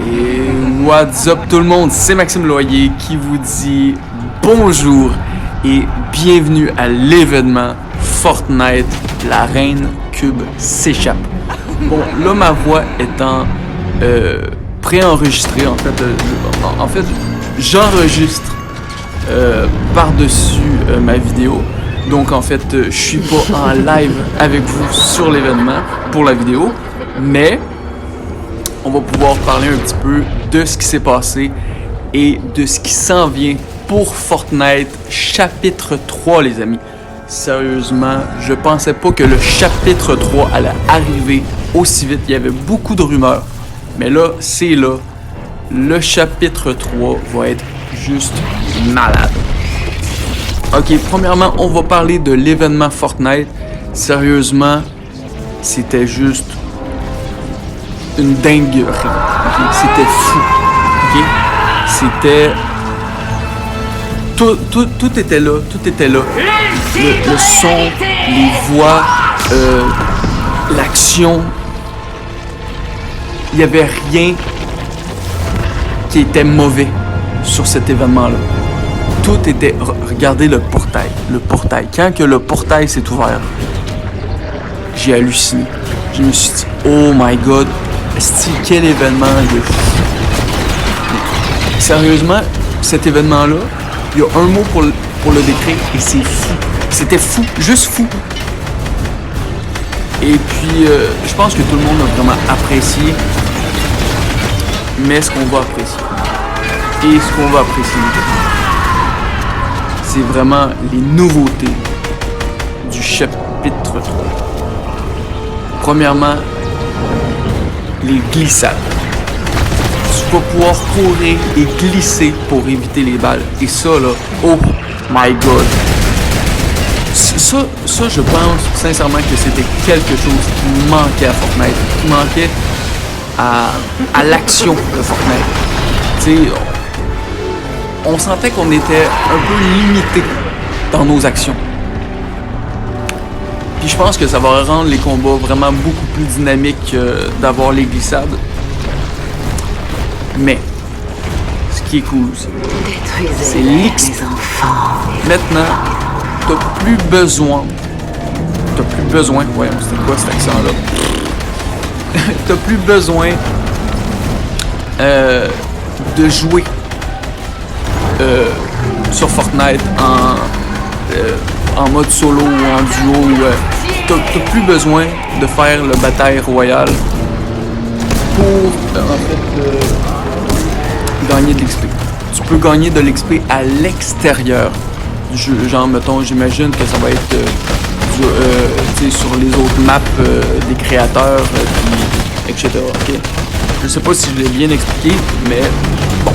Et what's up tout le monde, c'est Maxime Loyer qui vous dit bonjour et bienvenue à l'événement Fortnite, la reine cube s'échappe. Bon, là ma voix étant préenregistrée, en fait j'enregistre par-dessus ma vidéo. Donc en fait, je suis pas en live avec vous sur l'événement pour la vidéo, mais on va pouvoir parler un petit peu de ce qui s'est passé et de ce qui s'en vient pour Fortnite chapitre 3 les amis. Sérieusement, je pensais pas que le chapitre 3 allait arriver aussi vite. Il y avait beaucoup de rumeurs, mais là, c'est là. Le chapitre 3 va être juste malade. Ok, premièrement, on va parler de l'événement Fortnite. Sérieusement, c'était juste une dinguerie. Okay? C'était fou. Okay? C'était... Tout était là. Tout était là. Le son, les voix, l'action. Il n'y avait rien qui était mauvais sur cet événement-là. Tout était... Regardez le portail. Le portail. Quand que le portail s'est ouvert, j'ai halluciné. Je me suis dit, oh my god, quel événement de fou. Sérieusement, cet événement-là, il y a un mot pour le décrire et c'est fou. C'était fou, juste fou. Et puis, je pense que tout le monde a vraiment apprécié. Mais ce qu'on va apprécier, et ce qu'on va apprécier, c'est vraiment les nouveautés du chapitre 3. Premièrement, les glissades. Tu vas pouvoir courir et glisser pour éviter les balles. Et ça là, oh my god. Ça, je pense sincèrement que c'était quelque chose qui manquait à Fortnite, qui manquait à l'action de Fortnite. Tu sais, on sentait qu'on était un peu limité dans nos actions. Puis je pense que ça va rendre les combats vraiment beaucoup plus dynamiques d'avoir les glissades. Mais, ce qui est cool, c'est l'XP. Maintenant, t'as plus besoin, voyons, c'était quoi cet accent-là? T'as plus besoin de jouer sur Fortnite en mode solo ou en duo. T'as plus besoin de faire le bataille royale pour gagner de l'XP. Tu peux gagner de l'XP à l'extérieur du jeu. Genre, mettons, j'imagine que ça va être sur les autres maps des créateurs, etc. Okay? Je sais pas si je l'ai bien expliqué, mais bon.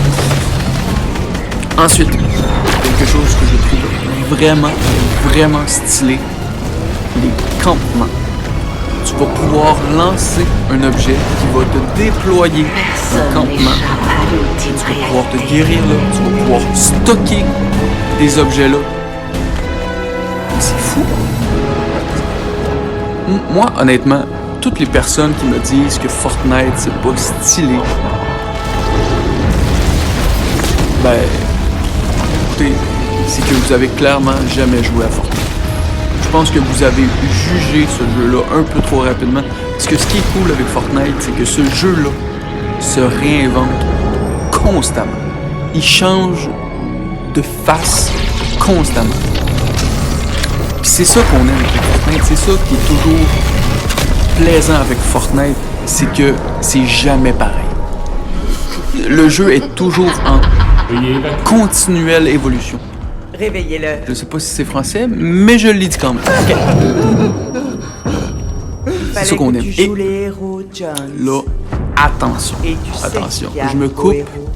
Ensuite, quelque chose que je trouve vraiment stylé, les campements. Tu vas pouvoir lancer un objet qui va te déployer un campement. Tu vas pouvoir te guérir là, tu vas pouvoir stocker des objets là. C'est fou. Moi, honnêtement, toutes les personnes qui me disent que Fortnite c'est pas stylé, ben, écoutez, c'est que vous avez clairement jamais joué à Fortnite. Je pense que vous avez jugé ce jeu-là un peu trop rapidement. Parce que ce qui est cool avec Fortnite, c'est que ce jeu-là se réinvente constamment. Il change de face constamment. Puis c'est ça qu'on aime avec Fortnite. C'est ça qui est toujours plaisant avec Fortnite. C'est que c'est jamais pareil. Le jeu est toujours en continuelle évolution. Réveillez-le. Je sais pas si c'est français, mais je le dis quand même. C'est ça qu'on aime. Et les héros, John. là, attention, attention. Je me coupe, héros.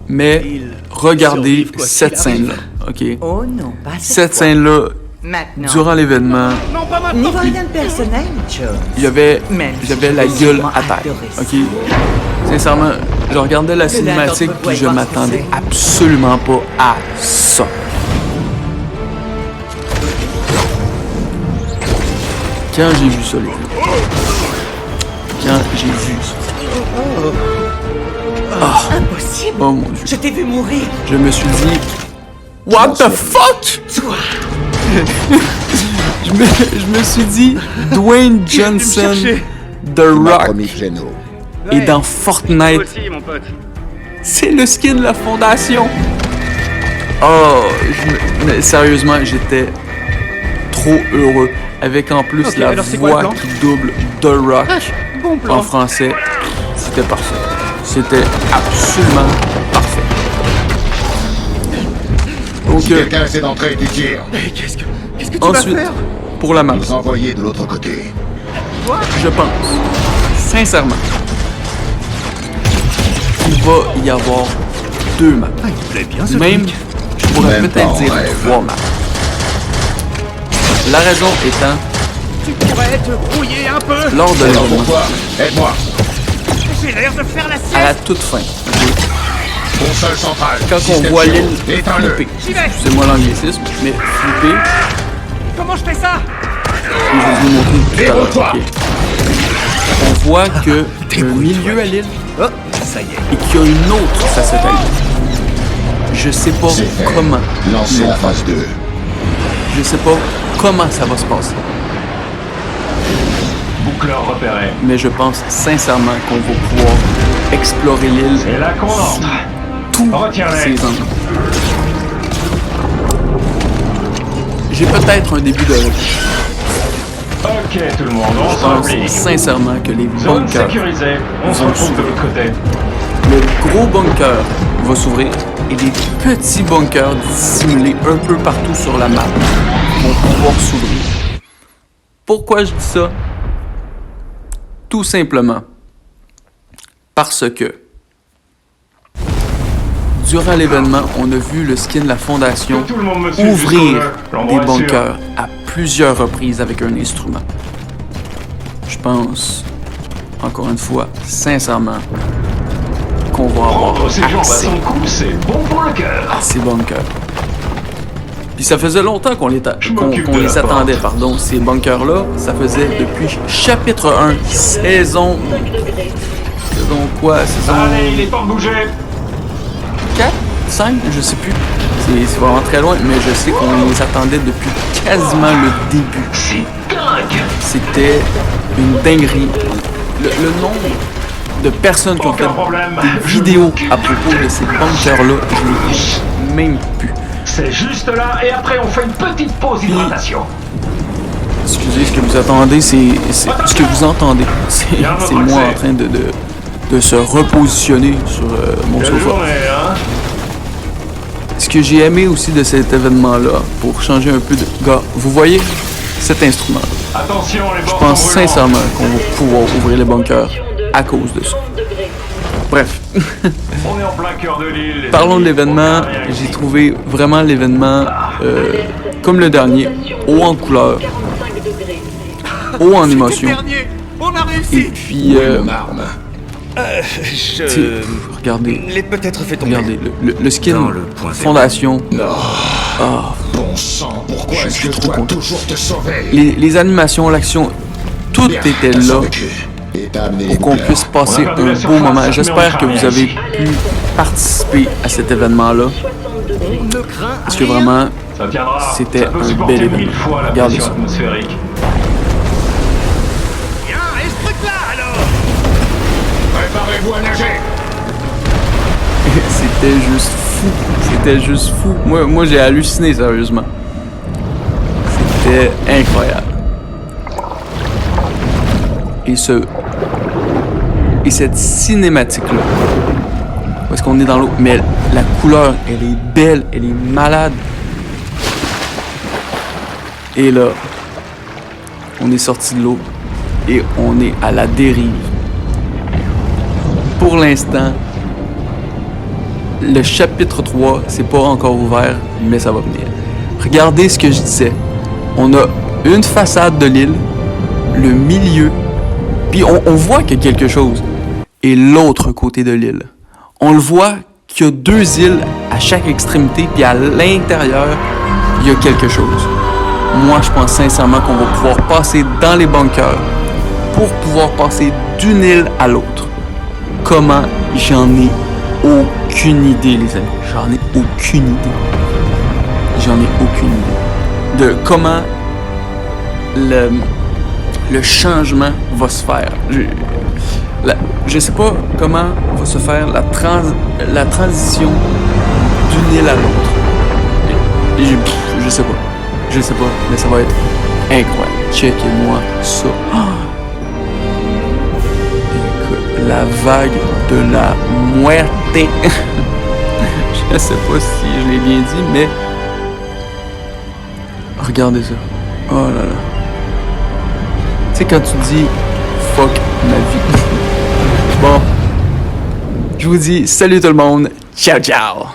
mais regardez cette scène-là, ok? Oh non, pas Cette fois. scène-là, Maintenant. durant l'événement, N'y voit rien de personnel, John. j'avais Même si la je gueule suis à terre, adoré ça. ok? Sincèrement, je regardais la cinématique puis je m'attendais absolument pas à ça. Quand j'ai vu ça, les gars, quand j'ai vu ça, Impossible. Oh mon Dieu. Je t'ai vu mourir. Je me suis dit, what the fuck? Toi. Je me suis dit, Dwayne Johnson, The Rock, Promis créneau. est dans Fortnite. C'est le skin de la fondation. Oh, mais sérieusement, j'étais trop heureux. Avec en plus la alors c'est quoi le voix plan? qui double The Rock Bon plan. en français. C'était parfait. C'était absolument parfait. Donc, Si quelqu'un essaie d'entrer, tu tires. Mais qu'est-ce que tu ensuite, vas faire? pour la map, Vous envoyez de l'autre côté. je pense, sincèrement, il va y avoir 2 maps. Ah, il me plaît bien ce Même, truc. je pourrais Même pas peut-être en dire rêve. 3 maps. La raison étant, Tu pourrais te brouiller un peu. lors de Alors l'événement, pourquoi? Aide-moi. J'ai l'air de faire la à sieste. la toute fin, Console centrale. quand on Système voit chaud. l'île Éteins-le. flipper, J'y vais. excusez-moi l'anglicisme, mais flipper, Comment je fais ça? je vais vous montrer tout à l'heure. Débrouille-toi. ok. On voit que y a un milieu à l'île Oh, ça y est. et qu'il y a une autre facette à l'île. Je sais pas C'est fait. comment. Lancez la phase 2. Je sais pas comment ça va se passer. Boucleur repéré. Mais je pense sincèrement qu'on va pouvoir explorer l'île C'est là qu'on entre. tous Retiens-les. ces angles. J'ai peut-être un début de rêve. Ok tout le monde, on Je pense s'implique. sincèrement que les Zone bunkers, sécurisée, on se Zone retrouve de l'autre côté. le gros bunker va s'ouvrir et les petits bunkers dissimulés un peu partout sur la map vont pouvoir s'ouvrir. Pourquoi je dis ça? Tout simplement parce que durant l'événement, on a vu le skin de la fondation Que tout le monde me suive ouvrir jusqu'au jeu. des L'endroit est sûr. bunkers à plusieurs reprises avec un instrument. Je pense, encore une fois, sincèrement, qu'on va avoir Rendre ces gens à accès son coup, c'est bon pour le cœur. à ces bunkers. Puis ça faisait longtemps qu'on les, Je m'occupe qu'on de les la attendait, pardon. Ces bunkers-là, ça faisait depuis chapitre 1, saison... Saison quoi? Saison Allez, il est temps de bouger. 4? 5? Je sais plus. C'est vraiment très loin, mais je sais qu'on les attendait depuis quasiment le début. C'est dingue. C'était une dinguerie. Le nombre de personnes qui ont fait Aucun problème. des vidéos à propos de ces bunkers-là, je n'ai même plus. C'est juste là, et après on fait une petite pause hydratation. Excusez, ce que vous attendez, c'est ce que vous entendez. C'est moi en train de se repositionner sur mon Quelle sofa. journée, hein? Ce que j'ai aimé aussi de cet événement-là, pour changer un peu de... Gars, vous voyez cet instrument-là? Attention, les bords Je pense sont brûlants. sincèrement qu'on va pouvoir ouvrir les bunkers à cause de ça. Bref, On est en plein cœur de l'île. les parlons de amis. l'événement. On a rien J'ai ici. trouvé vraiment l'événement comme le dernier, haut en couleur, haut en émotion. Dernier. On a Et réussi. puis, Mon arme. tu sais, regardez, l'ai peut-être fait tomber. regardez, le skin Dans le point zéro. fondation, Bon sang, pourquoi Je est-ce suis que je trop dois content. toujours te sauver? les animations, l'action, tout Bien, était t'as là survécu. Et t'as amené les pour qu'on boucleurs. puisse passer On a perdu un la beau surface, moment. mais J'espère on que vous travaille avez ici. pu participer à cet événement-là, On ne craint parce que rien. vraiment, Ça tiendra. C'était Ça peut un supporter bel événement. 1000 fois la Regardez pression ça. atmosphérique. Bien, et ce truc-là alors. Préparez-vous à nager. c'était juste fou. C'était juste fou. Moi j'ai halluciné, sérieusement. C'était incroyable. Et cette cinématique-là, parce qu'on est dans l'eau, mais la couleur, elle est belle, elle est malade. Et là, on est sorti de l'eau et on est à la dérive. Pour l'instant, le chapitre 3, c'est pas encore ouvert, mais ça va venir. Regardez ce que je disais. On a une façade de l'île, le milieu, puis on voit qu'il y a quelque chose. Et l'autre côté de l'île. On le voit qu'il y a 2 îles à chaque extrémité, puis à l'intérieur, il y a quelque chose. Moi, je pense sincèrement qu'on va pouvoir passer dans les bunkers pour pouvoir passer d'une île à l'autre. Comment j'en ai aucune idée, les amis. J'en ai aucune idée. J'en ai aucune idée de comment le changement va se faire. Je sais pas comment va se faire la transition d'une île à l'autre. Je sais pas. Je sais pas, mais ça va être incroyable. Checkez-moi ça. Écoute, la vague de la muerte. Je sais pas si je l'ai bien dit, mais regardez ça. Oh là là. Tu sais quand tu dis fuck ma vie. Bon. Je vous dis salut tout le monde. Ciao ciao.